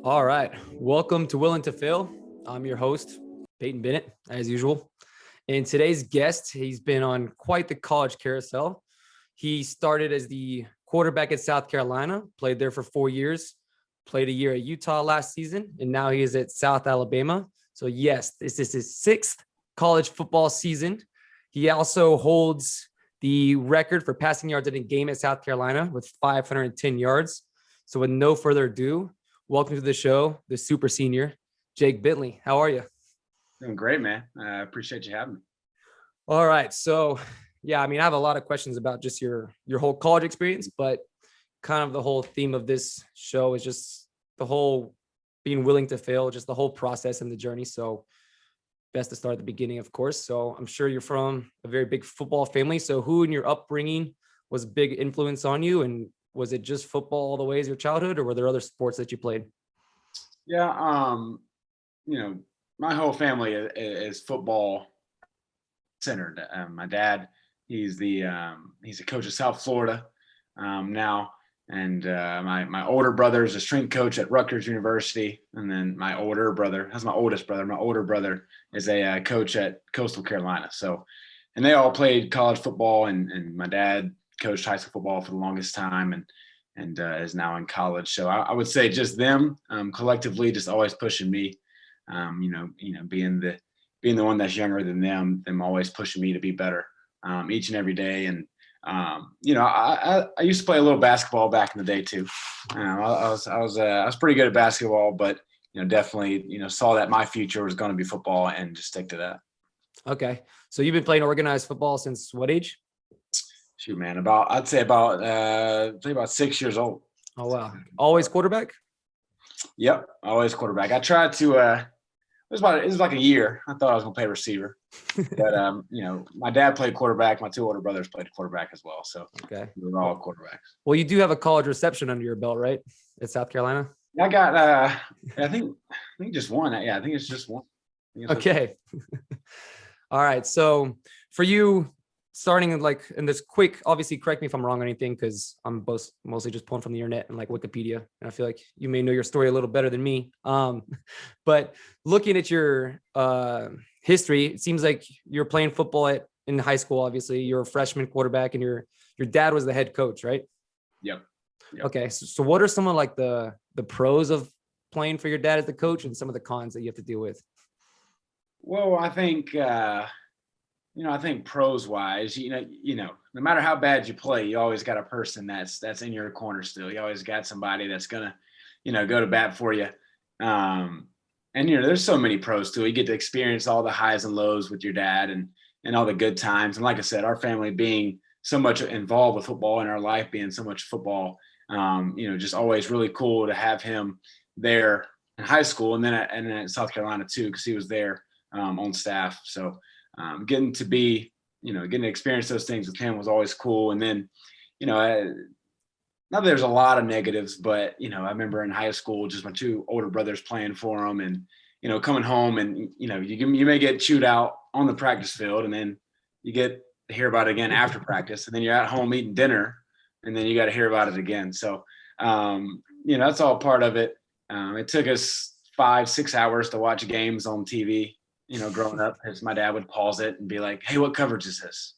All right. Welcome to Willing to Fail. I'm your host, Peyton Bennett, as usual. And today's guest, he's been on quite the college carousel. He started as the quarterback at South Carolina, played there for 4 years, played a year at Utah last season, and now he is at South Alabama. So, yes, this is his sixth college football season. He also holds the record for passing yards in a game at South Carolina with 510 yards. So, with no further ado, welcome to the show, the super senior, Jake Bentley. How are you? Doing great, man. I appreciate you having me. All right. So, yeah, I have a lot of questions about just your whole college experience, but kind of the whole theme of this show is just the whole being willing to fail, just the whole process and the journey. So, best to start at the beginning, of course. So, I'm sure you're from a very big football family. So, who in your upbringing was a big influence on you? And was it just football all the way as your childhood, or were there other sports that you played? Yeah, my whole family is football centered. My dad, he's a coach of South Florida now, and my older brother is a strength coach at Rutgers University, and then my older brother, that's my oldest brother. My older brother is a coach at Coastal Carolina. So, and they all played college football, and my dad coached high school football for the longest time, and is now in college. So I would say just them collectively, just always pushing me. Being the one that's younger than them always pushing me to be better each and every day. And I used to play a little basketball back in the day too. I was pretty good at basketball, but definitely saw that my future was going to be football and just stick to that. Okay. So you've been playing organized football since what age? Shoot, man, I'd say about 6 years old. Oh, wow. Always quarterback? Yep, always quarterback. I tried to. It was like a year. I thought I was going to play receiver, but my dad played quarterback. My two older brothers played quarterback as well. So okay, we were all quarterbacks. Well, you do have a college reception under your belt, right? At South Carolina. I got. I think just one. Yeah, I think it's just one. Okay. All right. So for you, starting in this quick, obviously correct me if I'm wrong on anything, because I'm mostly just pulling from the internet and like Wikipedia. And I feel like you may know your story a little better than me. But looking at your history, it seems like you're playing football in high school. Obviously you're a freshman quarterback and your dad was the head coach, right? Yep. Okay. So what are some of like the pros of playing for your dad as the coach and some of the cons that you have to deal with? Well, I think, I think pros wise, no matter how bad you play, you always got a person that's in your corner still. You always got somebody that's gonna, go to bat for you. And there's so many pros too. You get to experience all the highs and lows with your dad and all the good times. And like I said, our family being so much involved with football in our life, being so much football, just always really cool to have him there in high school and then at South Carolina too, because he was there on staff. So getting to experience those things with him was always cool. And then, not that there's a lot of negatives, but, I remember in high school, just my two older brothers playing for them and, coming home and, you may get chewed out on the practice field and then you get to hear about it again after practice. And then you're at home eating dinner and then you got to hear about it again. So, that's all part of it. It took us 5-6 hours to watch games on TV. Growing up, as my dad would pause it and be like, "Hey, what coverage is this?"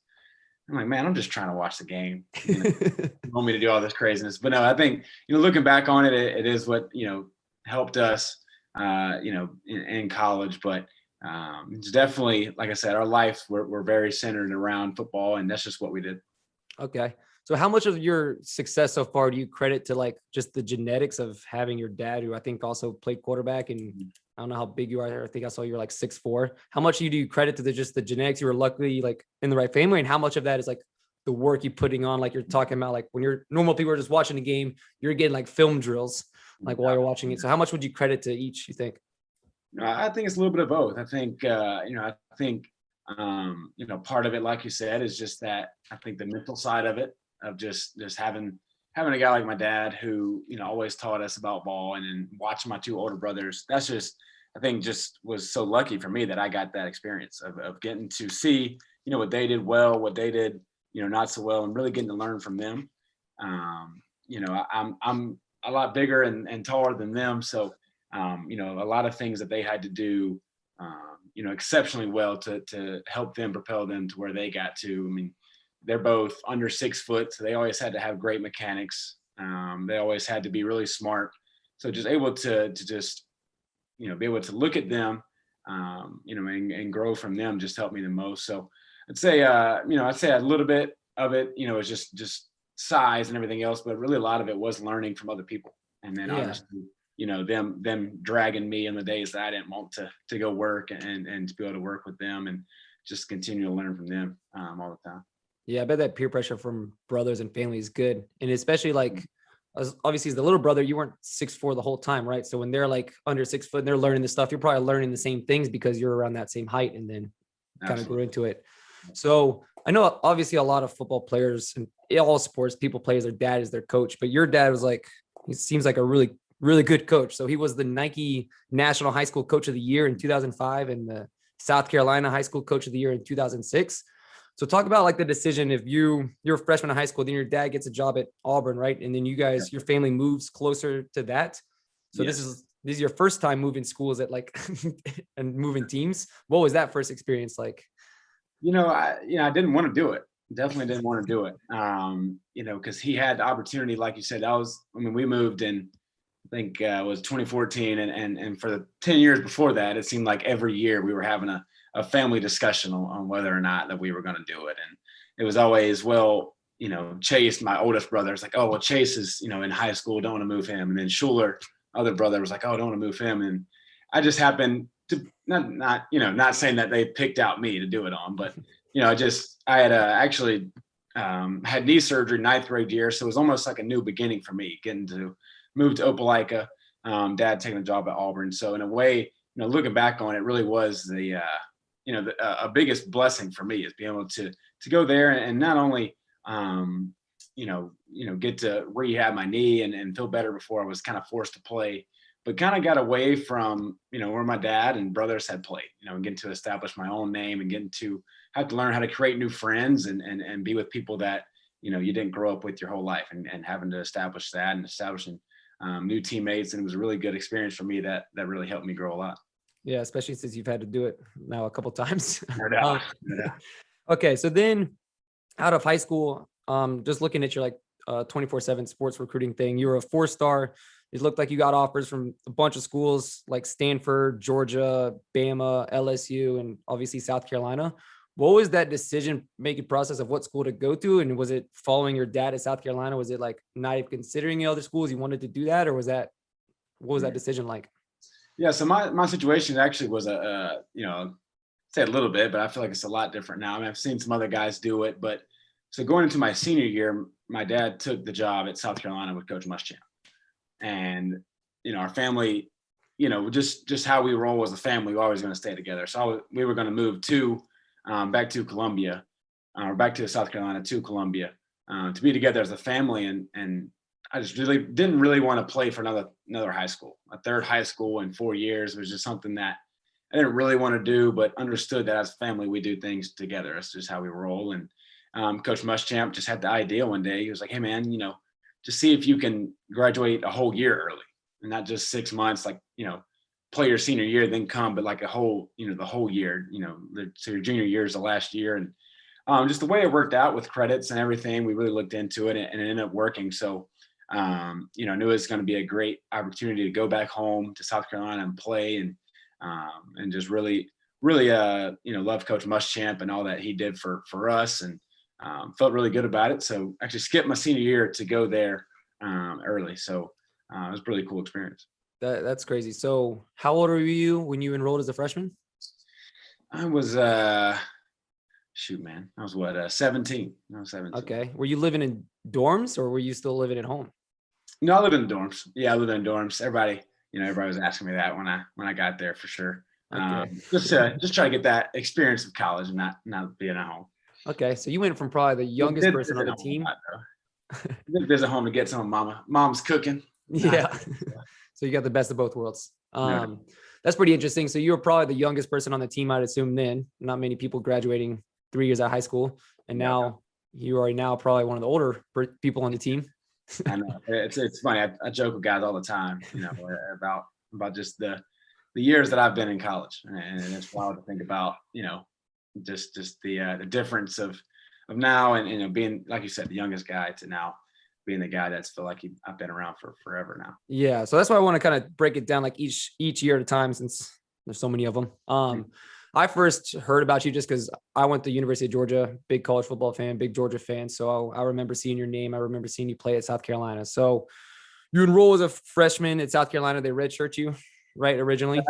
I'm like, "Man, I'm just trying to watch the game." You want me to do all this craziness? But no, I think looking back on it, it is what helped us, in college. But it's definitely, like I said, our lives were very centered around football, and that's just what we did. Okay. So how much of your success so far do you credit to like just the genetics of having your dad, who I think also played quarterback, and I don't know how big you are. I think I saw you're like 6'4". How much do you credit to just the genetics? You were luckily like in the right family, and how much of that is like the work you're putting on? Like you're talking about, like when you're normal people are just watching the game, you're getting like film drills, like while you're watching it. So how much would you credit to each, you think? I think it's a little bit of both. I think, part of it, like you said, is just that I think the mental side of it, of just having a guy like my dad who, always taught us about ball, and then watching my two older brothers, that's just, I think just was so lucky for me that I got that experience of getting to see, what they did well, what they did, not so well, and really getting to learn from them. I'm a lot bigger and taller than them. So, a lot of things that they had to do, exceptionally well to help them propel them to where they got to. I mean, they're both under 6 foot, so they always had to have great mechanics. They always had to be really smart. So just able to just, be able to look at them, and grow from them just helped me the most. So I'd say, I'd say a little bit of it, is just size and everything else, but really a lot of it was learning from other people. And then Yeah. obviously, them dragging me in the days that I didn't want to go work and to be able to work with them and just continue to learn from them all the time. Yeah, I bet that peer pressure from brothers and family is good. And especially like, obviously as the little brother, you weren't 6'4" the whole time, right? So when they're like under 6 foot and they're learning this stuff, you're probably learning the same things because you're around that same height and then kind of grew into it. So I know obviously a lot of football players and all sports, people play as their dad as their coach, but your dad was like, he seems like a really, really good coach. So he was the Nike National High School Coach of the Year in 2005 and the South Carolina High School Coach of the Year in 2006. So talk about like the decision if you're a freshman in high school, then your dad gets a job at Auburn, right? And then you guys, your family moves closer to that. So Yes. this is your first time moving schools at like and moving teams. What was that first experience like? I didn't want to do it. Definitely didn't want to do it. Because he had the opportunity, like you said, we moved in, I think it was 2014. And for the 10 years before that, it seemed like every year we were having a family discussion on whether or not that we were going to do it. And it was always, Chase, my oldest brother, is like, oh, well, Chase is, in high school, don't want to move him. And then Schuler, other brother, was like, oh, don't want to move him. And I just happened to not saying that they picked out me to do it on, but, I had actually had knee surgery 9th grade year. So it was almost like a new beginning for me getting to move to Opelika, dad taking a job at Auburn. So in a way, looking back on it, really was the biggest blessing for me is being able to go there and not only, get to rehab my knee and feel better before I was kind of forced to play, but kind of got away from, where my dad and brothers had played, and getting to establish my own name and getting to have to learn how to create new friends and be with people that, you didn't grow up with your whole life and having to establish that and establishing new teammates. And it was a really good experience for me that really helped me grow a lot. Yeah, especially since you've had to do it now a couple of times. Yeah. Okay, so then out of high school, just looking at your like 24/7 sports recruiting thing, you were a 4-star. It looked like you got offers from a bunch of schools like Stanford, Georgia, Bama, LSU, and obviously South Carolina. What was that decision-making process of what school to go to? And was it following your dad at South Carolina? Was it like not even considering the other schools? You wanted to do that, or what was that decision like? Yeah, so my situation actually was say a little bit, but I feel like it's a lot different now. I mean, I've seen some other guys do it, but so going into my senior year, my dad took the job at South Carolina with Coach Muschamp. And, our family, just how we roll as a family, we're always going to stay together. So we were going to move back to Columbia, or back to South Carolina to Columbia, to be together as a family. And I just really didn't really want to play for another high school. A third high school in 4 years was just something that I didn't really want to do, but understood that as a family, we do things together. That's just how we roll. And Coach Muschamp just had the idea one day. He was like, hey, man, just see if you can graduate a whole year early and not just 6 months, like, play your senior year, then come, but like the whole year, so your junior year is the last year. And just the way it worked out with credits and everything, we really looked into it and it ended up working. So, knew it was going to be a great opportunity to go back home to South Carolina and play and just really, love Coach Muschamp and all that he did for us, and felt really good about it. So actually skipped my senior year to go there early. So it was a really cool experience. That's crazy. So how old were you when you enrolled as a freshman? I was, man, I was 17. I was 17. Okay. Were you living in dorms or were you still living at home? No, I lived in dorms. Yeah, I lived in dorms. Everybody was asking me that when I got there for sure. Okay. Just try to get that experience of college and not being at home. Okay. So you went from probably the youngest person on the team. Did visit home to get some of mom's cooking. Yeah. So you got the best of both worlds. That's pretty interesting. So you were probably the youngest person on the team, I'd assume then. Not many people graduating 3 years out of high school. And now you are now probably one of the older people on the team. I know. It's funny. I joke with guys all the time, about about just the years that I've been in college, and it's wild to think about, just the difference of now, and being, like you said, the youngest guy to now being the guy that's feel like I've been around for forever now. Yeah. So that's why I want to kind of break it down like each year at a time, since there's so many of them. I first heard about you just because I went to University of Georgia, big college football fan, big Georgia fan. So I remember seeing your name. I remember seeing you play at South Carolina. So you enroll as a freshman at South Carolina. They redshirt you, right? Originally.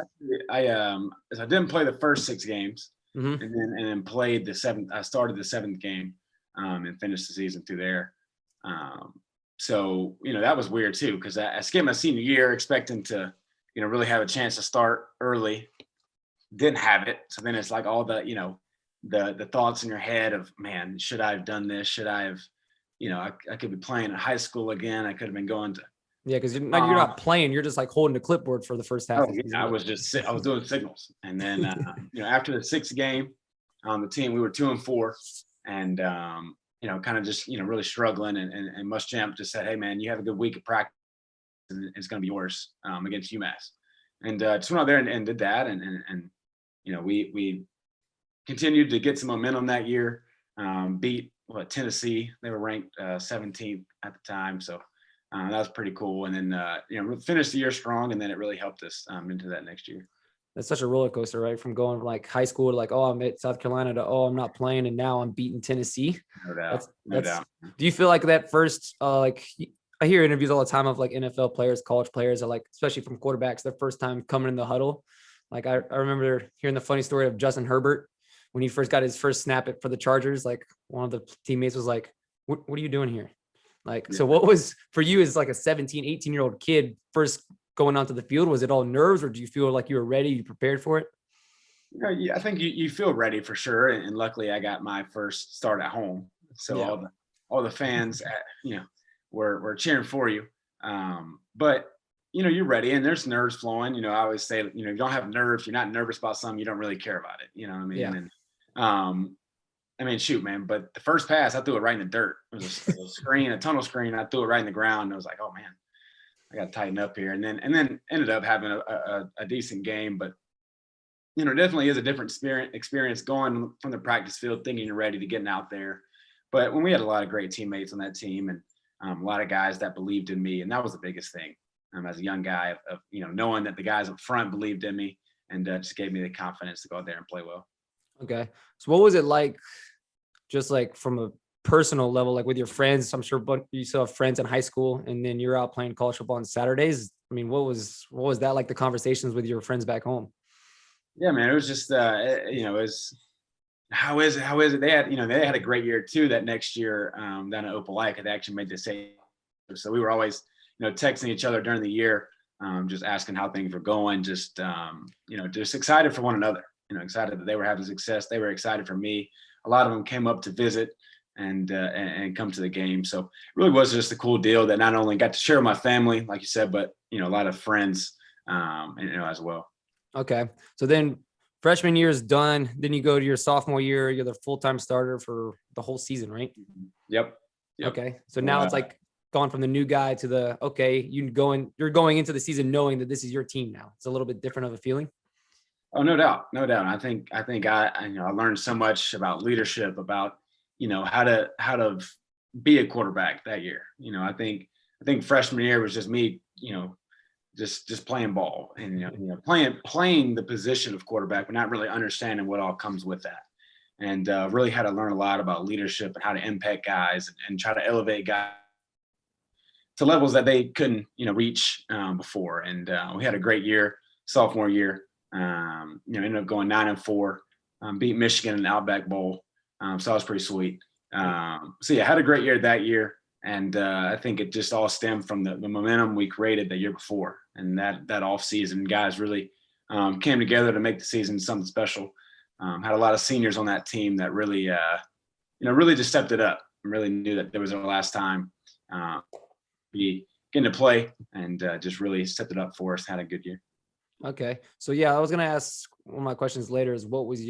I didn't play the first 6 games, Mhm. and then played the 7th. I started the 7th game, and finished the season through there. So that was weird too, because I skipped my senior year expecting to really have a chance to start early. Didn't have it. So then it's like all the the thoughts in your head of, man, should I have done this? Should I have, I could be playing at high school again. I could have been going to. Yeah, because you're not playing. You're just like holding the clipboard for the first half. Oh yeah, I was doing signals, and then after the 6th game on the team, we were 2-4, and kind of just really struggling, and Muschamp just said, hey man, you have a good week of practice, and it's going to be yours against UMass, and just went out there and did that, and we continued to get some momentum that year. Beat Tennessee. They were ranked 17th at the time, so that was pretty cool. And then finished the year strong, and then it really helped us into that next year. That's such a roller coaster, right? From going from like high school to like, oh, I'm at South Carolina to, oh, I'm not playing, and now I'm beating Tennessee. No doubt. No doubt. Do you feel like that first like I hear interviews all the time of like NFL players, college players are like, especially from quarterbacks, their first time coming in the huddle. Like I remember hearing the funny story of Justin Herbert when he first got his first snap for the Chargers. Like one of the teammates was like, what are you doing here? Like, so what was for you as like a 17, 18-year-old kid first going onto the field? Was it all nerves, or do you feel like you were ready? You prepared for it? Yeah, I think you feel ready for sure. And luckily I got my first start at home. So all the fans, were cheering for you. But you're ready, and there's nerves flowing. I always say, you don't have nerves. You're not nervous about something. You don't really care about it. You know what I mean? Yeah. And, shoot, man. But the first pass, I threw it right in the dirt. It was a screen, a tunnel screen. I threw it right in the ground. And I was like, oh man, I got to tighten up here. And then ended up having a decent game. But definitely is a different experience going from the practice field, thinking you're ready to getting out there. But when we had a lot of great teammates on that team, and a lot of guys that believed in me, and that was the biggest thing. As a young guy, of knowing that the guys up front believed in me, and just gave me the confidence to go out there and play well. Okay. So what was it like, just like from a personal level, like with your friends? I'm sure you still have friends in high school, and then you're out playing college football on Saturdays. I mean, what was that like, the conversations with your friends back home? Yeah, man, it was just, it was, how is it? They had a great year too that next year down at Opelika. They actually made the same. So we were always, texting each other during the year, just asking how things were going, just excited for one another, excited that they were having success. They were excited for me. A lot of them came up to visit and come to the game. So it really was just a cool deal that not only got to share with my family, like you said, but, a lot of friends, as well. Okay. So then freshman year is done. Then you go to your sophomore year, you're the full-time starter for the whole season, right? Yep. Okay. So now it's like gone from the new guy to the, okay, you're going into the season knowing that this is your team now. It's a little bit different of a feeling. Oh, no doubt. No doubt. I think I learned so much about leadership, about, how to be a quarterback that year. I think freshman year was just me, just playing ball, and playing the position of quarterback, but not really understanding what all comes with that, and really had to learn a lot about leadership and how to impact guys and try to elevate guys to levels that they couldn't reach before. And we had a great year sophomore year. Ended up going 9-4, beat Michigan in the Outback Bowl, so that was pretty sweet. So yeah, had a great year that year. And I think it just all stemmed from the momentum we created the year before. And that off season, guys really came together to make the season something special. Had a lot of seniors on that team that really, really just stepped it up and really knew that there was our last time be getting to play, and just really stepped it up for us. Had a good year. Okay. So yeah, I was going to ask, one of my questions later is, what was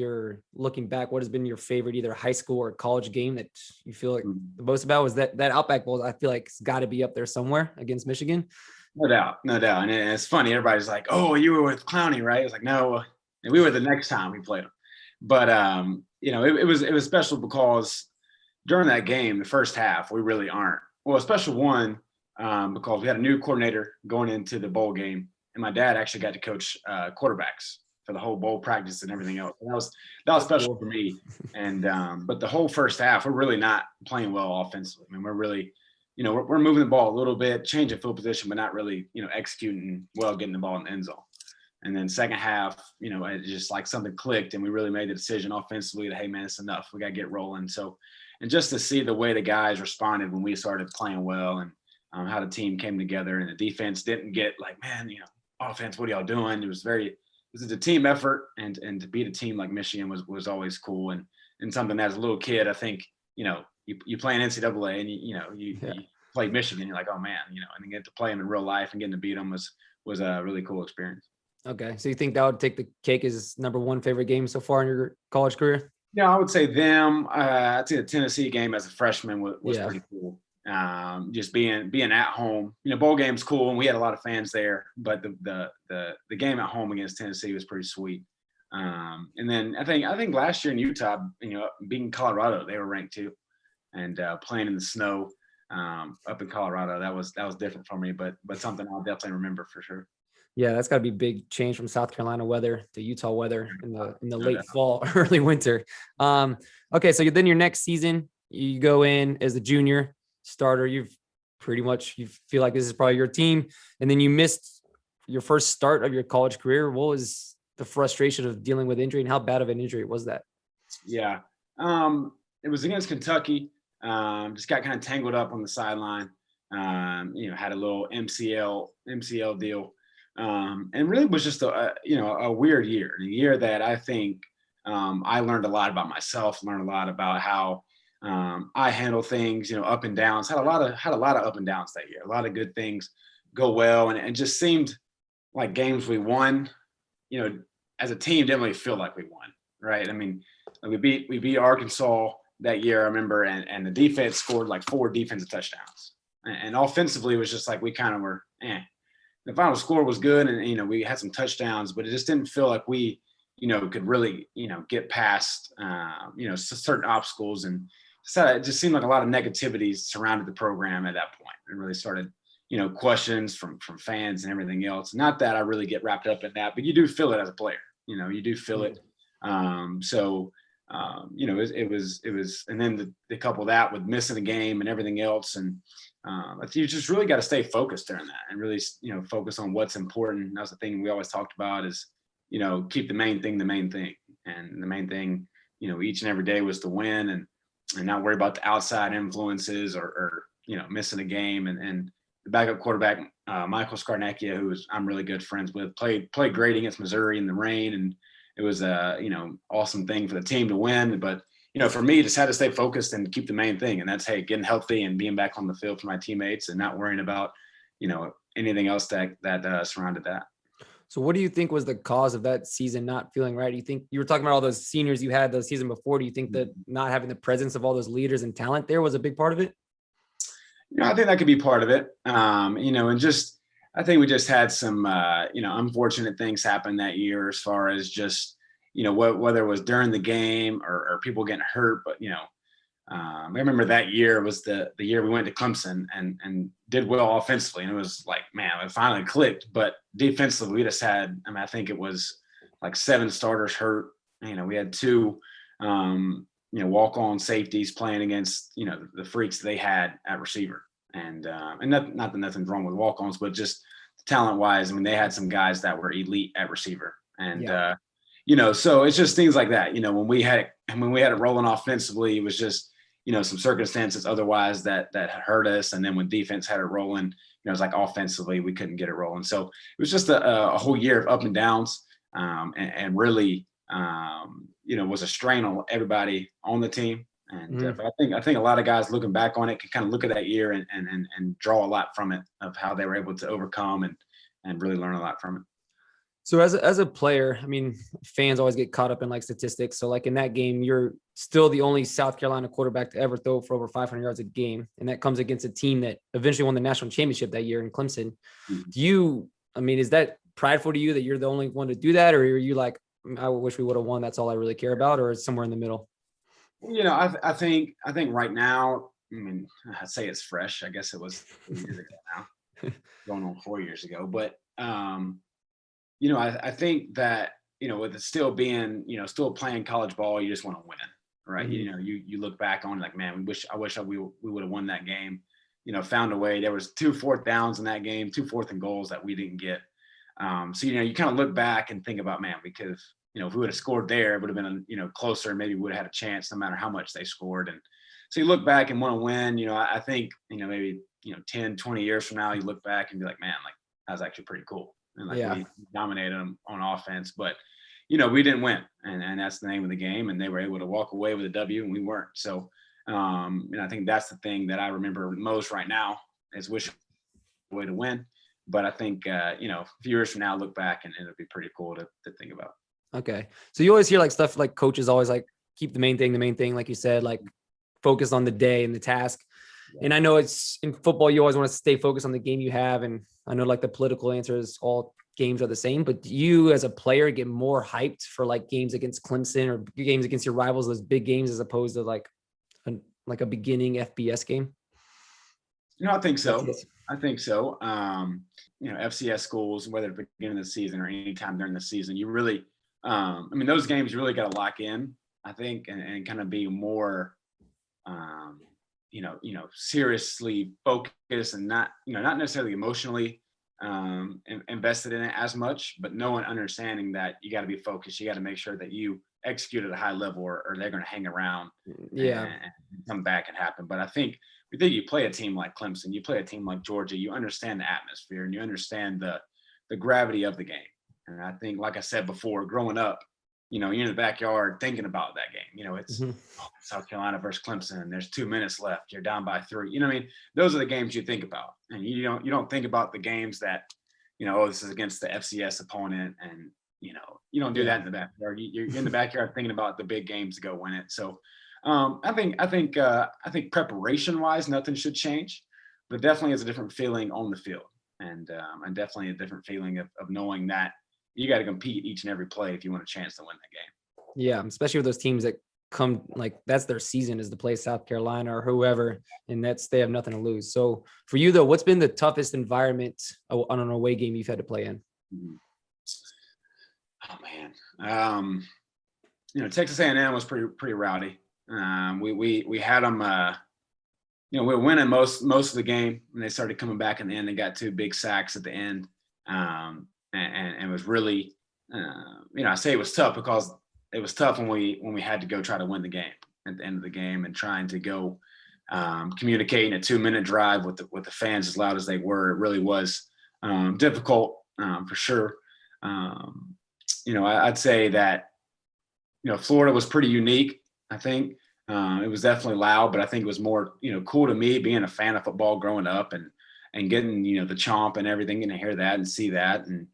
looking back, what has been your favorite either high school or college game that you feel like the most about? Was that Outback Bowl? I feel like it's got to be up there somewhere against Michigan. No doubt, no doubt. And it's funny. Everybody's like, "Oh, you were with Clowney, right?" It's like, no, and we were the next time we played him. But it was special because during that game, the first half, we really aren't. Well, a special one because we had a new coordinator going into the bowl game, and my dad actually got to coach quarterbacks for the whole bowl practice and everything else. And that was special for me. And but the whole first half, we're really not playing well offensively. I mean, we're really, we're moving the ball a little bit, changing field position, but not really, executing well, getting the ball in the end zone. And then second half, it just like something clicked, and we really made the decision offensively that, hey man, it's enough. We got to get rolling. So, and just to see the way the guys responded when we started playing well, and how the team came together, and the defense didn't get like, man, offense, what are y'all doing? It was a team effort, and to beat a team like Michigan was always cool, and something as a little kid, I think, you play in NCAA, and you play Michigan, you're like, oh man, and then get to play them in real life and getting to beat them was a really cool experience. Okay, so you think that would take the cake as number one favorite game so far in your college career? Yeah, I would say them. I'd say the Tennessee game as a freshman was pretty cool. Just being at home, bowl game's cool, and we had a lot of fans there. But the game at home against Tennessee was pretty sweet. And then I think last year in Utah, beating Colorado, they were ranked too, and playing in the snow up in Colorado, that was different for me, but something I'll definitely remember for sure. Yeah, that's got to be a big change from South Carolina weather to Utah weather in the late fall, early winter. Okay, so then your next season, you go in as a junior starter. You feel like this is probably your team, and then you missed your first start of your college career. What was the frustration of dealing with injury, and how bad of an injury was that? Yeah, it was against Kentucky. Just got kind of tangled up on the sideline. Had a little MCL deal. And really was just a weird year, a year that I think I learned a lot about myself, learned a lot about how I handle things, up and downs. Had a lot of up and downs that year. A lot of good things go well, and it just seemed like games we won, as a team didn't really feel like we won, right? I mean, we beat Arkansas that year, I remember, and the defense scored like 4 defensive touchdowns, and offensively it was just like we kind of were. The final score was good, and we had some touchdowns, but it just didn't feel like we could really get past certain obstacles, and it just seemed like a lot of negativity surrounded the program at that point, and really started questions from fans and everything else. Not that I really get wrapped up in that, but you do feel it as a player. You do feel it. It was, and then the couple of that with missing a game and everything else, and you just really got to stay focused during that, and really focus on what's important. That's the thing we always talked about is keep the main thing, and the main thing each and every day was to win, and not worry about the outside influences or missing a game. And the backup quarterback, Michael Scarnecchia, who I'm really good friends with, played great against Missouri in the rain, and it was a awesome thing for the team to win. But for me, just had to stay focused and keep the main thing, and that's getting healthy and being back on the field for my teammates, and not worrying about anything else that surrounded that. So what do you think was the cause of that season not feeling right? Do you think you were talking about all those seniors you had the season before? Do you think that not having the presence of all those leaders and talent there was a big part of it? I think that could be part of it. And just, I think we just had some, unfortunate things happen that year, as far as just, whether it was during the game or people getting hurt. But, I remember that year was the year we went to Clemson and did well offensively. And it was like, man, it finally clicked. But defensively, we just had, I think it was like 7 starters hurt. We had 2, walk-on safeties playing against, the freaks they had at receiver. And not that nothing's wrong with walk-ons, but just talent-wise, they had some guys that were elite at receiver. And, so it's just things like that. When we had it rolling offensively, it was just, some circumstances otherwise that hurt us. And then when defense had it rolling, it was like offensively, we couldn't get it rolling. So it was just a whole year of up and downs, and really, was a strain on everybody on the team. And but I think a lot of guys looking back on it can kind of look at that year and draw a lot from it, of how they were able to overcome and really learn a lot from it. So as a player, I mean, fans always get caught up in like statistics. So like in that game, you're still the only South Carolina quarterback to ever throw for over 500 yards a game. And that comes against a team that eventually won the national championship that year in Clemson. I mean, is that prideful to you that you're the only one to do that? Or are you like, I wish we would have won. That's all I really care about, or it's somewhere in the middle? I think right now, I mean, I'd say it's fresh. I guess it was 3 years ago now, going on 4 years ago. But I think that, with it still being, still playing college ball, you just want to win, right? Mm-hmm. You look back on like, man, I wish we would have won that game. Found a way. There was 2 fourth downs in that game, 2 fourth and goals that we didn't get. So you kind of look back and think about, man, because if we would have scored there, it would have been closer. Maybe we would have had a chance, no matter how much they scored. And so you look back and want to win. I think maybe 10, 20 years from now, you look back and be like, man, like that was actually pretty cool. And like we dominated them on offense, but we didn't win, and that's the name of the game. And they were able to walk away with a W, and we weren't. So, I think that's the thing that I remember most right now is wishing a way to win. But I think a few years from now, look back and it'll be pretty cool to think about. Okay, so you always hear like stuff like coaches always like keep the main thing, like you said, like focus on the day and the task. And I know it's in football, you always want to stay focused on the game you have. And I know like the political answer is all games are the same, but do you as a player get more hyped for like games against Clemson or games against your rivals, those big games, as opposed to like a beginning FBS game? I think so. FCS schools, whether at the beginning of the season or anytime during the season, you really, those games you really got to lock in, I think, and kind of be more, seriously focused and not necessarily emotionally invested in it as much, but knowing, understanding that you got to be focused. You got to make sure that you execute at a high level, or they're going to hang around and come back and happen. But I think you play a team like Clemson, you play a team like Georgia, you understand the atmosphere and you understand the gravity of the game. And I think, like I said before, growing up, you're in the backyard thinking about that game. It's South Carolina versus Clemson, and there's 2 minutes left. You're down by 3. Those are the games you think about, and you don't think about the games that, this is against the FCS opponent, and you don't do that in the backyard. You're in the backyard thinking about the big games to go win it. So I think preparation wise, nothing should change, but definitely is a different feeling on the field, and definitely a different feeling of knowing that you got to compete each and every play if you want a chance to win that game. Yeah, especially with those teams that come like that's their season is to play South Carolina or whoever, and they have nothing to lose. So for you though, what's been the toughest environment on an away game you've had to play in? Oh man, Texas A&M was pretty rowdy. We had them. We were winning most of the game, and they started coming back in the end. They got 2 big sacks at the end. And it was really, I say it was tough because it was tough when we had to go try to win the game at the end of the game, and trying to go communicating a 2-minute drive with the fans as loud as they were. It really was difficult for sure. I'd say that, Florida was pretty unique. I think it was definitely loud, but I think it was more, cool to me being a fan of football growing up and getting, the chomp and everything, and to hear that and see that, and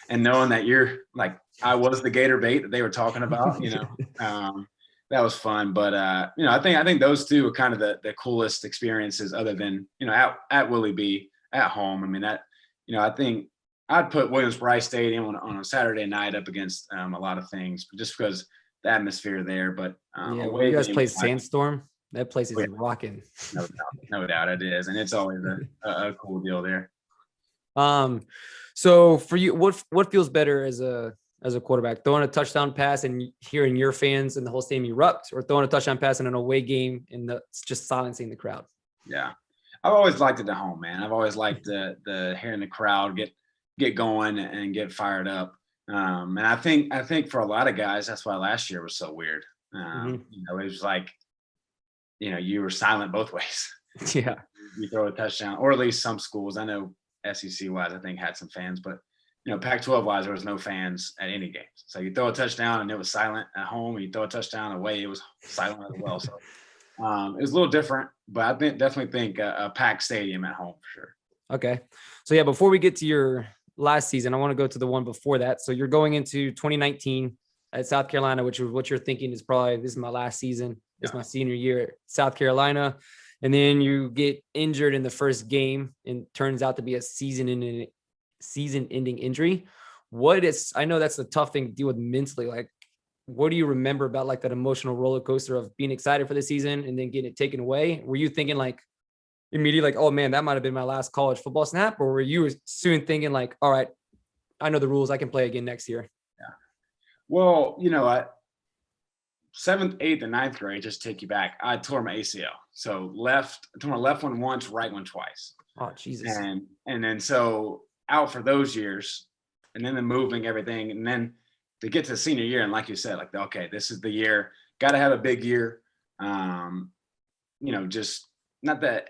and knowing that you're like, I was the Gator bait that they were talking about, that was fun. But, I think those 2 are kind of the coolest experiences, other than, at Willie B at home. I mean, that, I think I'd put Williams-Brice Stadium on a Saturday night up against a lot of things, just because the atmosphere there. But when you guys play Sandstorm, that place is rocking. No doubt it is, and it's always a cool deal there. So for you, what feels better as a quarterback, throwing a touchdown pass and hearing your fans and the whole stadium erupt, or throwing a touchdown pass in an away game and just silencing the crowd? Yeah, I've always liked it at home, man. I've always liked the hearing the crowd get going and get fired up. And I think for a lot of guys, that's why last year was so weird. It was like, you were silent both ways. Yeah. You throw a touchdown, or at least some schools. I know SEC wise, I think had some fans, but Pac-12 wise, there was no fans at any games. So you throw a touchdown and it was silent at home, and you throw a touchdown away, it was silent as well. So it was a little different, but I definitely think a packed stadium at home for sure. Okay. So yeah, before we get to your last season. I want to go to the one before that. So you're going into 2019 at South Carolina, which is what you're thinking is probably this is my last season. It's my senior year at South Carolina. And then you get injured in the first game and turns out to be a season-ending injury. I know that's a tough thing to deal with mentally. Like, what do you remember about like that emotional roller coaster of being excited for the season and then getting it taken away? Were you thinking like immediately like, oh man, that might've been my last college football snap? Or were you soon thinking like, all right, I know the rules, I can play again next year? Yeah. Well, seventh, eighth, and ninth grade, just take you back, I tore my ACL. So I tore my left one once, right one twice. Oh, Jesus. And then so out for those years, and then the moving everything. And then to get to the senior year, and like you said, like, okay, this is the year, got to have a big year. Just not that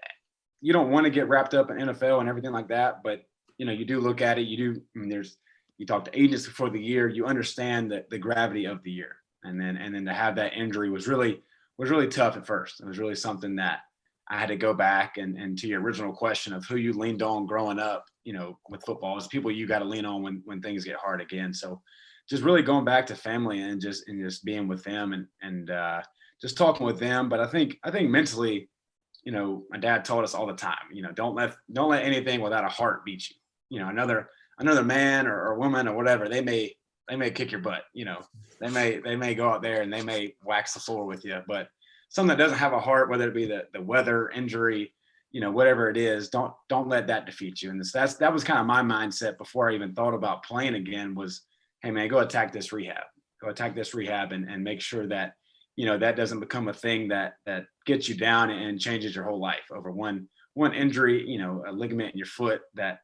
you don't want to get wrapped up in NFL and everything like that, but you do look at it, you talk to agents before the year, you understand the gravity of the year. And then to have that injury was really tough at first. It was really something that I had to go back and to your original question of who you leaned on growing up, with football, is people you got to lean on when things get hard again. So just really going back to family and just being with them and just talking with them. But I think mentally, my dad told us all the time, don't let anything without a heart beat you. Another man or woman or whatever, they may kick your butt. They may go out there and they may wax the floor with you, but something that doesn't have a heart, whether it be the weather, injury, whatever it is, don't let that defeat you. And that was kind of my mindset before I even thought about playing again was, hey man, go attack this rehab and make sure that, that doesn't become a thing that gets you down and changes your whole life over one injury, a ligament in your foot that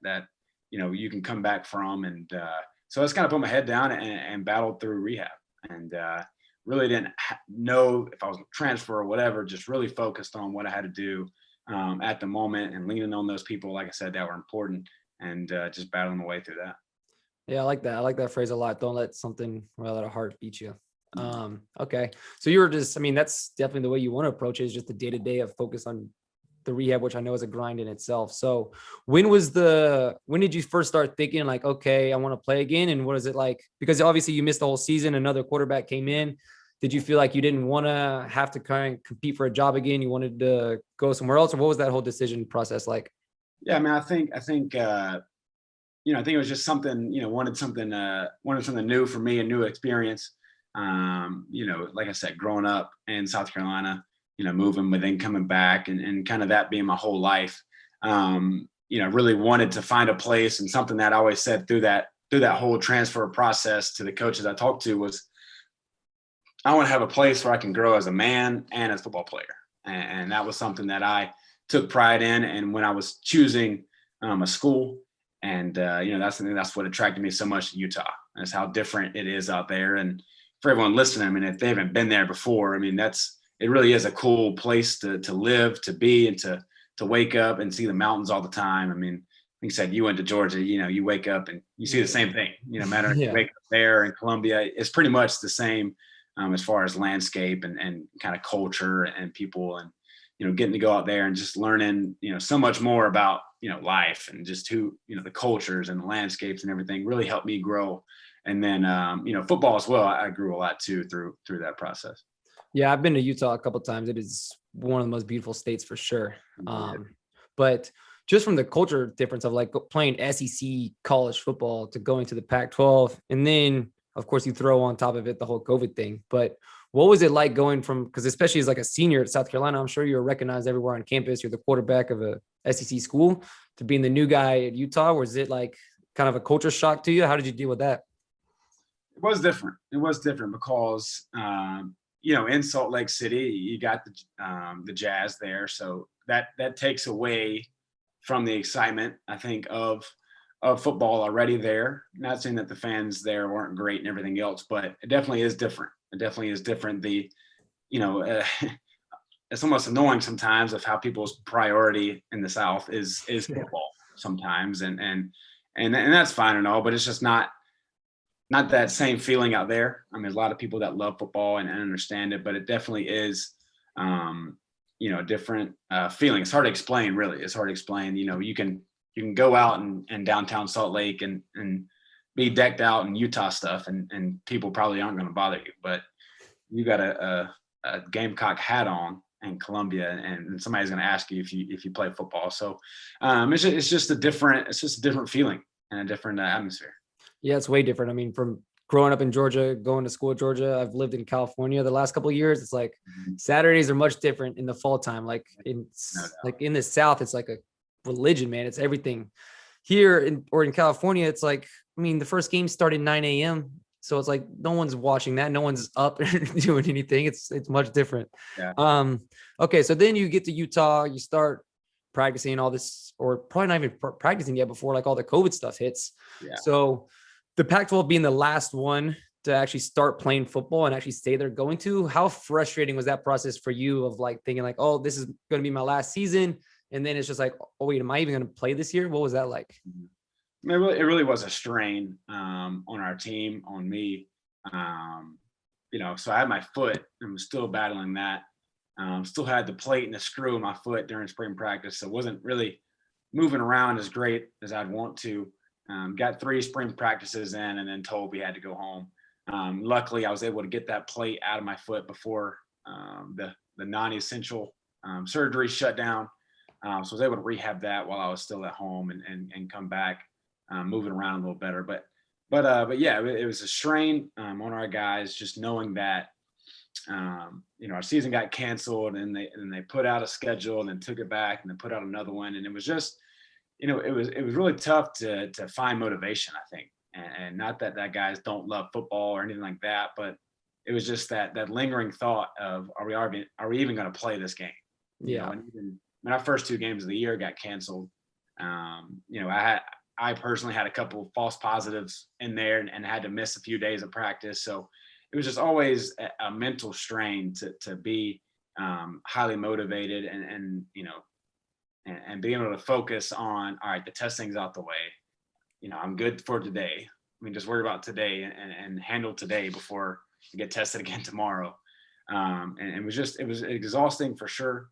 you can come back from. And so I just kind of put my head down and battled through rehab, and really didn't know if I was transfer or whatever, just really focused on what I had to do at the moment and leaning on those people, like I said, that were important, and just battling my way through that. Yeah, I like that. I like that phrase a lot. Don't let something without a heart beat you. Okay. So you were that's definitely the way you want to approach it, is just the day-to-day of focus on the rehab, which I know is a grind in itself. So when did you first start thinking like, okay, I want to play again? And what is it like? Because obviously you missed the whole season. Another quarterback came in. Did you feel like you didn't want to have to kind of compete for a job again? You wanted to go somewhere else, or what was that whole decision process like? Yeah, I mean, I think it was just something, wanted something new for me, a new experience. Like I said, growing up in South Carolina, moving, but then coming back and kind of that being my whole life, really wanted to find a place. And something that I always said through that whole transfer process to the coaches I talked to was, I want to have a place where I can grow as a man and as a football player. And that was something that I took pride in. And when I was choosing a school, and that's what attracted me so much to Utah. That's how different it is out there. And for everyone listening, I mean, if they haven't been there before, I mean, it really is a cool place to live, to be, and to wake up and see the mountains all the time. I mean, like you said, you went to Georgia, you wake up and you see the same thing, matter if you wake up there in Columbia, it's pretty much the same as far as landscape and kind of culture and people, and, getting to go out there and just learning, so much more about, life and just who, the cultures and the landscapes and everything really helped me grow. And then, football as well, I grew a lot too through that process. Yeah, I've been to Utah a couple of times. It is one of the most beautiful states for sure. But just from the culture difference of like playing SEC college football to going to the Pac-12, and then of course you throw on top of it the whole COVID thing. But what was it like going from, because especially as like a senior at South Carolina, I'm sure you're recognized everywhere on campus. You're the quarterback of a SEC school, to being the new guy at Utah. Was it like kind of a culture shock to you? How did you deal with that? It was different. Because, in Salt Lake City, you got the Jazz there. So that takes away from the excitement, I think, of football already there. Not saying that the fans there weren't great and everything else, but it definitely is different. It's almost annoying sometimes of how people's priority in the South is football sometimes. And that's fine and all, but it's just not that same feeling out there. I mean, there's a lot of people that love football and understand it, but it definitely is, a different feeling. It's hard to explain, really. It's hard to explain. You can you can go out and downtown Salt Lake and be decked out in Utah stuff, and people probably aren't going to bother you. But you got a Gamecock hat on in Columbia, and somebody's going to ask you if you play football. So it's just a different feeling and a different atmosphere. Yeah, it's way different. I mean, from growing up in Georgia, going to school in Georgia, I've lived in California the last couple of years. It's like Saturdays are much different in the fall time. Like in the South, it's like a religion, man. It's everything. Here in California, it's like, I mean, the first game started 9 a.m. So it's like no one's watching that. No one's up doing anything. It's much different. Yeah. Okay, so then you get to Utah, you start practicing all this, or probably not even practicing yet before like all the COVID stuff hits. Yeah. So the Pac-12 being the last one to actually start playing football and actually stay there going to, how frustrating was that process for you of like thinking like, oh, this is going to be my last season. And then it's just like, oh wait, am I even going to play this year? What was that like? It really was a strain on our team, on me. So I had my foot and was still battling that. Still had the plate and the screw in my foot during spring practice. So wasn't really moving around as great as I'd want to. Got 3 spring practices in and then told we had to go home. Luckily, I was able to get that plate out of my foot before the non-essential surgery shut down. So I was able to rehab that while I was still at home and come back moving around a little better. But yeah, it was a strain on our guys, just knowing that our season got canceled and they put out a schedule and then took it back and then put out another one, and it was just it was really tough to find motivation, I think, and not that guys don't love football or anything like that, but it was just that lingering thought of are we even going to play this game? Yeah. And even when our first 2 games of the year got canceled, I personally had a couple of false positives in there and had to miss a few days of practice. So it was just always a mental strain to be highly motivated and being able to focus on, all right, the testing's out the way. I'm good for today. I mean, just worry about today and handle today before I get tested again tomorrow. And it was exhausting for sure.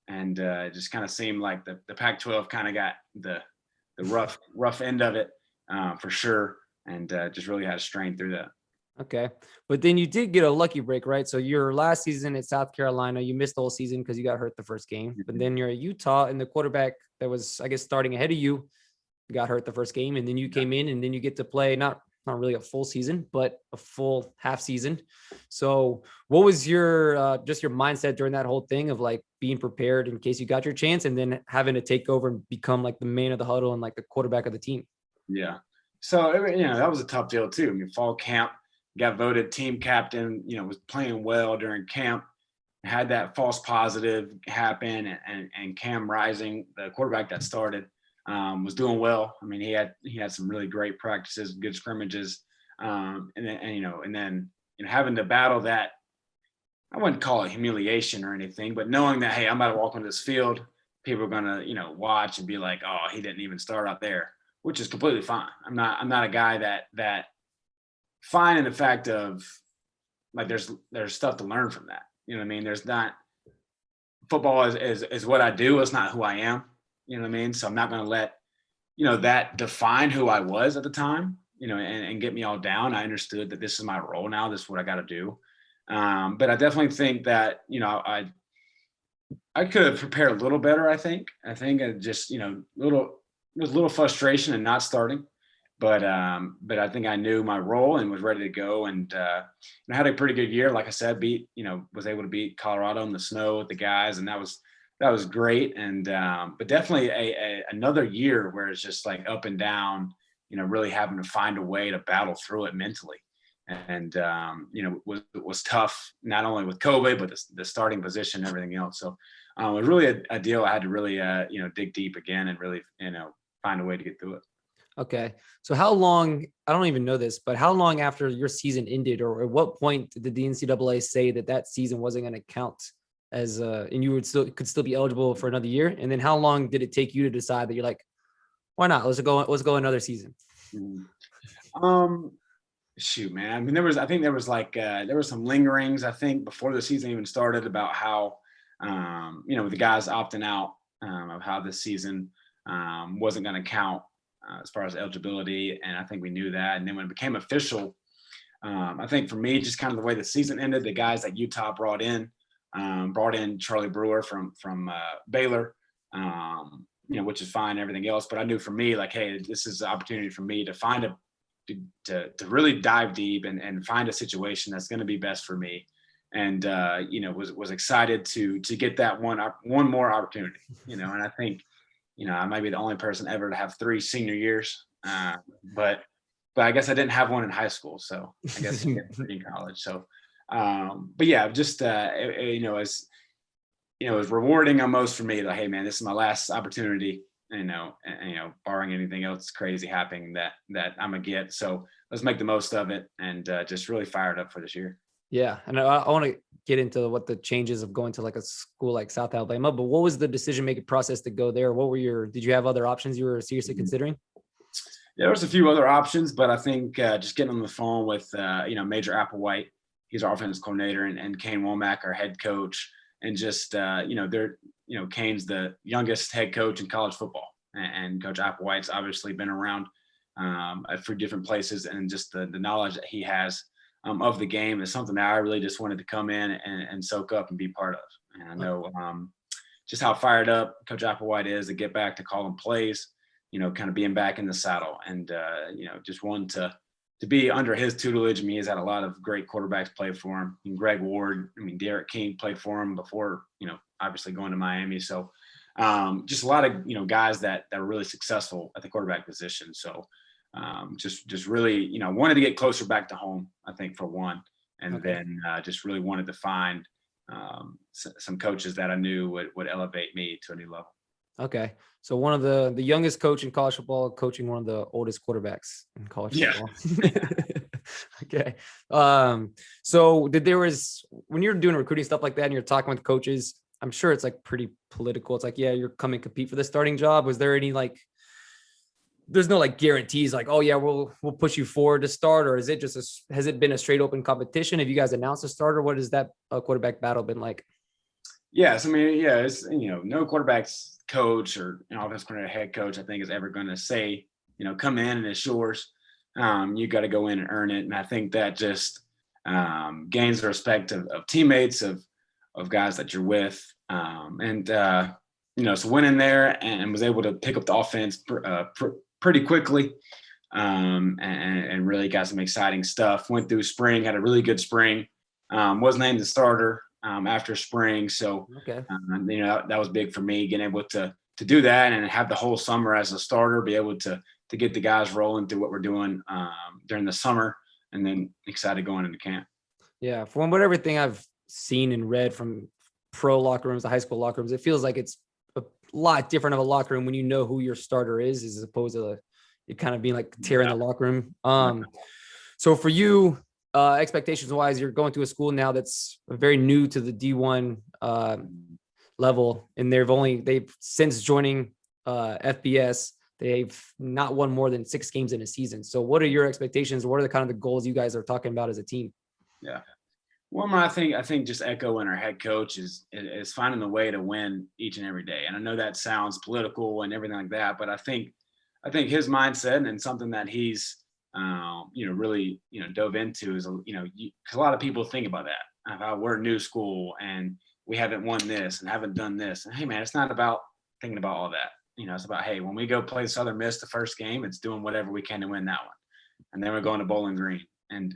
And it just kind of seemed like the Pac-12 kind of got the rough end of it for sure. And just really had to strain through that. Okay. But then you did get a lucky break, right? So your last season at South Carolina, you missed the whole season because you got hurt the first game. But then you're at Utah and the quarterback that was, I guess, starting ahead of you got hurt the first game. And then you came in and then you get to play not really a full season, but a full half season. So what was your just your mindset during that whole thing of like being prepared in case you got your chance and then having to take over and become like the man of the huddle and like the quarterback of the team? Yeah. So, that was a tough deal too. I mean, fall camp, got voted team captain, was playing well during camp, had that false positive happen, and Cam Rising, the quarterback that started, was doing well. I mean, he had some really great practices, good scrimmages, and then having to battle that. I wouldn't call it humiliation or anything, but knowing that, hey, I'm about to walk onto this field, people are gonna watch and be like, oh, he didn't even start out there, which is completely fine. I'm not a guy that fine in the fact of like there's stuff to learn from that. You know what I mean? There's not, football is what I do. It's not who I am. You know what I mean? So I'm not going to let, that define who I was at the time, and get me all down. I understood that this is my role now. This is what I got to do. But I definitely think that, I could have prepared a little better. I think it just, there was a little frustration in not starting, but I think I knew my role and was ready to go. And I had a pretty good year. Like I said, was able to beat Colorado in the snow with the guys. And that was great. And, but definitely another year where it's just like up and down, really having to find a way to battle through it mentally. And, was tough, not only with COVID, but the starting position and everything else. So it was really a deal. I had to really, dig deep again and really, find a way to get through it. Okay. So how long, I don't even know this, but how long after your season ended, or at what point did the NCAA say that season wasn't going to count as and you could still be eligible for another year? And then how long did it take you to decide that you're like, why not? Let's go another season. Shoot, man. I mean, I think there was some lingerings, I think, before the season even started about how, with the guys opting out of how this season wasn't going to count as far as eligibility. And I think we knew that. And then when it became official, I think for me, just kind of the way the season ended, the guys that Utah brought in Charlie Brewer from Baylor, which is fine, everything else. But I knew for me, like, hey, this is an opportunity for me to find to really dive deep and find a situation that's going to be best for me. And, was excited to get that one more opportunity, and I think, I might be the only person ever to have 3 senior years. But I guess I didn't have one in high school. So I guess I get 3 in college. So, but yeah, just, it was rewarding almost for me, like, hey man, this is my last opportunity, barring anything else crazy happening that I'm gonna get. So let's make the most of it, and just really fired up for this year. Yeah. And I want to get into what the changes of going to like a school like South Alabama, but what was the decision-making process to go there? Did you have other options you were seriously considering? There was a few other options, but I think just getting on the phone with, Major Applewhite, he's our offensive coordinator, and Kane Womack, our head coach, and just, Kane's the youngest head coach in college football, and Coach Applewhite's obviously been around for different places, and just the knowledge that he has of the game is something that I really just wanted to come in and soak up and be part of. And I know just how fired up Coach Applewhite is to get back to calling plays, kind of being back in the saddle, and, just wanting to be under his tutelage. I mean, he's had a lot of great quarterbacks play for him. I mean, Greg Ward, Derek King played for him before, obviously going to Miami. So just a lot of, guys that are really successful at the quarterback position. So just really, wanted to get closer back to home, I think, for one. And then just really wanted to find some coaches that I knew would elevate me to a new level. Okay. So one of the youngest coach in college football, coaching one of the oldest quarterbacks in college football. Okay. So when you're doing recruiting stuff like that and you're talking with coaches, I'm sure it's like pretty political. It's like, yeah, you're coming to compete for the starting job. Was there any there's no guarantees like, oh yeah, we'll push you forward to start, or has it been a straight open competition? Have you guys announced a starter? What has that quarterback battle been like? Yes. I mean, yeah, it's, no quarterback's coach or offensive coordinator, head coach, I think, is ever going to say, come in and it's yours. You got to go in and earn it. And I think that just gains the respect of teammates, of guys that you're with. So went in there and was able to pick up the offense pretty quickly, and really got some exciting stuff. Went through spring, had a really good spring, was named the starter after spring. So, that was big for me, getting able to do that and have the whole summer as a starter, be able to get the guys rolling through what we're doing during the summer, and then excited going into camp. Yeah. From everything I've seen and read from pro locker rooms, the high school locker rooms, it feels like it's a lot different of a locker room when you know who your starter is, as opposed to it kind of being like tearing the locker room. So for you, expectations wise, you're going to a school now that's very new to the D1 level, and they've since joining FBS, they've not won more than 6 games in a season. So what are your expectations? What are the kind of the goals you guys are talking about as a team? Yeah. Well, I think just echoing our head coach is finding a way to win each and every day. And I know that sounds political and everything like that, but I think his mindset, and something that he's really dove into, is because a lot of people think about that, about we're a new school and we haven't won this and haven't done this. And hey man, it's not about thinking about all that. It's about, hey, when we go play Southern Miss the first game, it's doing whatever we can to win that one, and then we're going to Bowling Green. And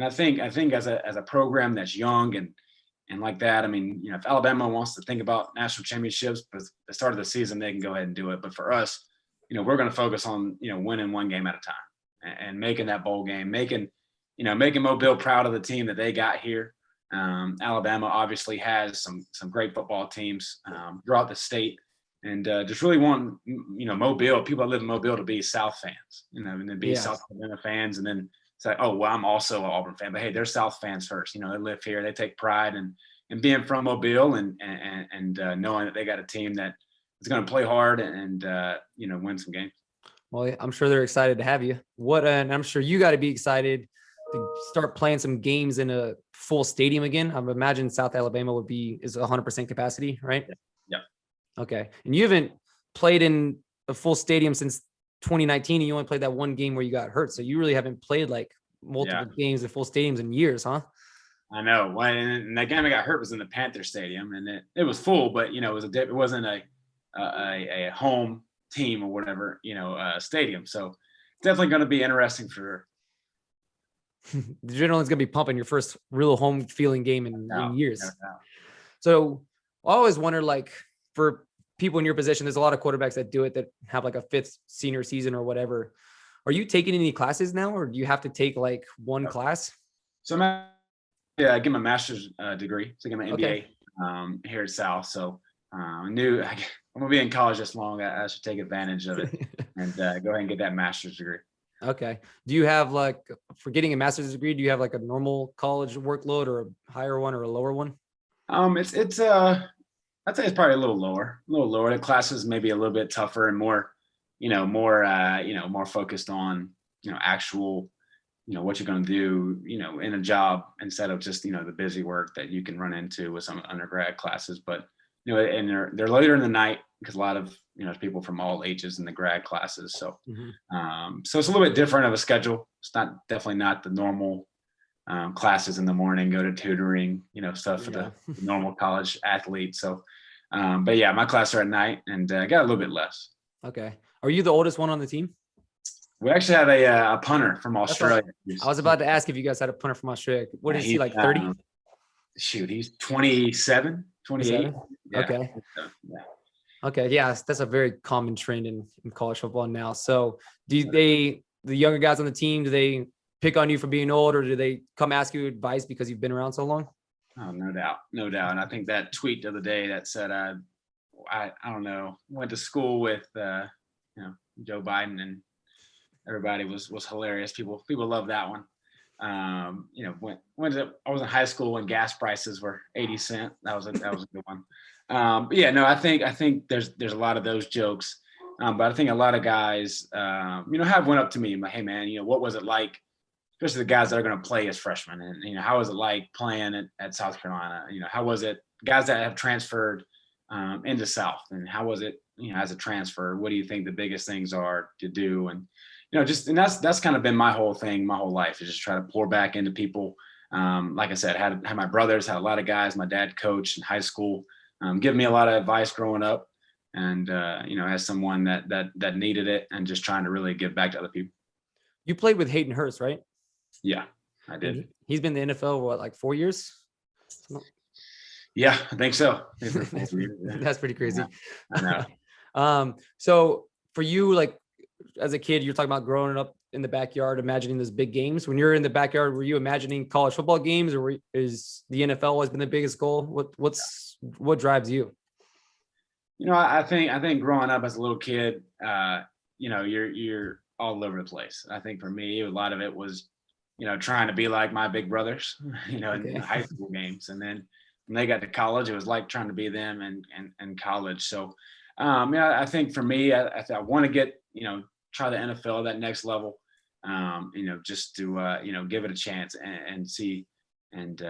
I think as a program that's young and like that, I mean, if Alabama wants to think about national championships, but at the start of the season, they can go ahead and do it. But for us, we're going to focus on, winning one game at a time and making that bowl game, making Mobile proud of the team that they got here. Alabama obviously has some great football teams throughout the state, and just really want, Mobile, people that live in Mobile, to be South fans, and then be South Alabama fans, and then say, oh, well, I'm also an Auburn fan, but hey, they're South fans first. They live here, they take pride in being from Mobile, and knowing that they got a team that is going to play hard and win some games. Well, I'm sure they're excited to have you. And I'm sure you got to be excited to start playing some games in a full stadium again. I imagine South Alabama is 100% capacity, right? Yeah. Okay. And you haven't played in a full stadium since 2019, and you only played that one game where you got hurt. So you really haven't played like multiple games at full stadiums in years, huh? I know. Well, and that game I got hurt was in the Panther Stadium, and it was full, but it wasn't a home team or whatever, stadium. So it's definitely going to be interesting for sure. The adrenaline's gonna be pumping your first real home feeling game in years. So I always wonder, like, for people in your position, there's a lot of quarterbacks that do it that have like a fifth senior season or whatever. Are you taking any classes now, or do you have to take like one class? So I get my master's degree. So I get my MBA here at South. So I'm gonna be in college this long. I should take advantage of it and go ahead and get that master's degree. Okay. Do you have, like, for getting a master's degree, do you have like a normal college workload or a higher one or a lower one? It's I'd say it's probably a little lower. The classes maybe a little bit tougher and more focused on, actual, what you're going to do, in a job instead of just, the busy work that you can run into with some undergrad classes. But, and they're later in the night because a lot of, people from all ages in the grad classes. So, so it's a little bit different of a schedule. It's definitely not the normal classes in the morning, go to tutoring, stuff for the normal college athlete. So, but yeah, my classes are at night and I got a little bit less. Okay. Are you the oldest one on the team? We actually have a punter from Australia. I was about to ask if you guys had a punter from Australia. What is he, like 30? He's 27, 28. Yeah. Okay. Okay. Yeah. That's a very common trend in college football now. So the younger guys on the team, do they pick on you for being old, or do they come ask you advice because you've been around so long? Oh, no doubt. And I think that tweet the other day that said, I don't know, went to school with, Joe Biden, and everybody was hilarious. People love that one. I was in high school when gas prices were 80 cents. That was a good one. I think there's a lot of those jokes. But I think a lot of guys, have went up to me and like, hey man, what was it like, especially the guys that are going to play as freshmen, and how was it like playing at South Carolina? How was it, guys that have transferred into South, and how was it, as a transfer? What do you think the biggest things are to do? And and that's kind of been my whole thing, my whole life, is just try to pour back into people. Like I said, had my brothers, had a lot of guys, my dad coached in high school, giving me a lot of advice growing up, and as someone that needed it, and just trying to really give back to other people. You played with Hayden Hurst, right? Yeah, I did. He's been in the NFL, like 4 years? Yeah, I think so. That's pretty crazy. Yeah, I know. So for you, like, as a kid, you're talking about growing up in the backyard, imagining those big games. When you're in the backyard, were you imagining college football games, or is the NFL always been the biggest goal? What drives you? I think growing up as a little kid, you're all over the place. I think for me, a lot of it was, trying to be like my big brothers, in high school games. And then when they got to college, it was like trying to be them in college. So, I think for me, I want to get, try the NFL, that next level, just to, give it a chance and see. And,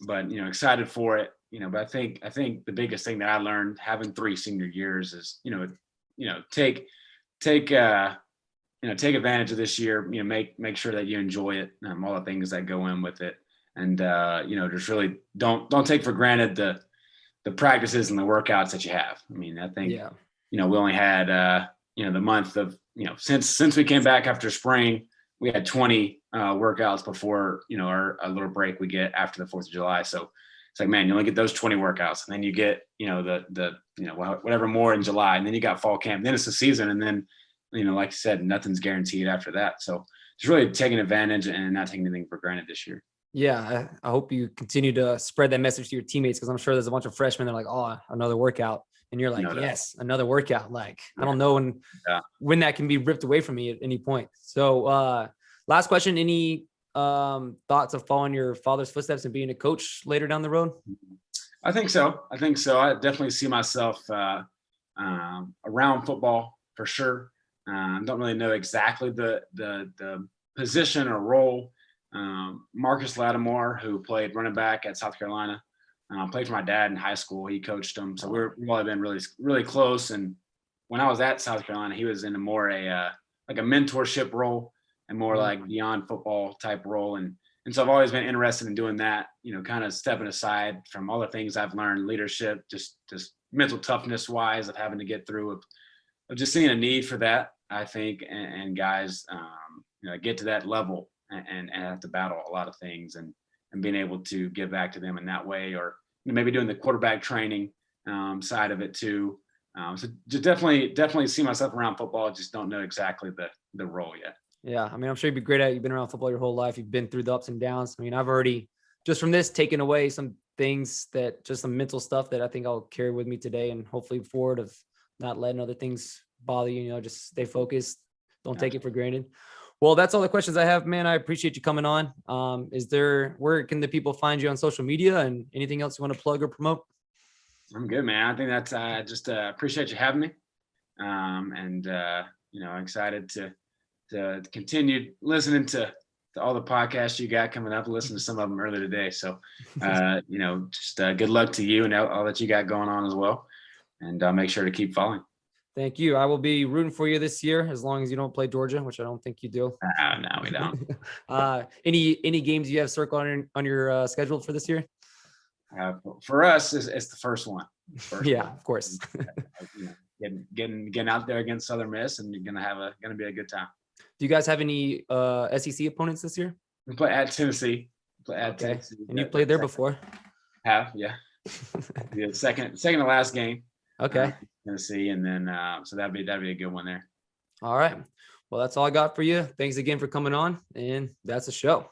but, excited for it, but I think the biggest thing that I learned having 3 senior years is, take advantage of this year, make sure that you enjoy it, all the things that go in with it. And, just really don't take for granted the practices and the workouts that you have. I mean, I think, we only had, the month of, since we came back after spring, we had 20 workouts before, our little break we get after the 4th of July. So it's like, man, you only get those 20 workouts, and then you get, whatever more in July, and then you got fall camp, then it's the season. And then, like you said, nothing's guaranteed after that. So just really taking advantage and not taking anything for granted this year. Yeah. I hope you continue to spread that message to your teammates, because I'm sure there's a bunch of freshmen that are like, oh, another workout. And you're like, yes, another workout. Like, I don't know when that can be ripped away from me at any point. So last question, any thoughts of following your father's footsteps and being a coach later down the road? I think so. I definitely see myself around football for sure. Don't really know exactly the position or role. Marcus Lattimore, who played running back at South Carolina, played for my dad in high school. He coached him. So we've all been really, really close. And when I was at South Carolina, he was in a more like a mentorship role and more like beyond football type role. And so I've always been interested in doing that, kind of stepping aside from all the things I've learned, leadership, just mental toughness wise of having to get through of just seeing a need for that, I think, and guys, get to that level and have to battle a lot of things and being able to give back to them in that way, or maybe doing the quarterback training side of it too. So just definitely see myself around football. Just don't know exactly the role yet. Yeah. I mean, I'm sure you'd be great at it. You've been around football your whole life. You've been through the ups and downs. I mean, I've already just from this taken away some things just some mental stuff that I think I'll carry with me today and hopefully forward of not letting other things bother you, just stay focused. Don't take it for granted. Well, that's all the questions I have, man. I appreciate you coming on. Where can the people find you on social media and anything else you want to plug or promote? I'm good, man. I think that's just appreciate you having me. Excited to continue listening to all the podcasts you got coming up. Listen to some of them earlier today. So, good luck to you and all that you got going on as well. And I'll make sure to keep following. Thank you. I will be rooting for you this year as long as you don't play Georgia, which I don't think you do. No, we don't. Any games you have circled on your schedule for this year? For us, it's the first one. Of course. Getting out there against Southern Miss, and you're gonna be a good time. Do you guys have any SEC opponents this year? We play at Tennessee. Tennessee. And you played there before? Yeah. The second to last game. Okay. Tennessee, and then so that'd be a good one there. All right. Well, that's all I got for you. Thanks again for coming on, and that's the show.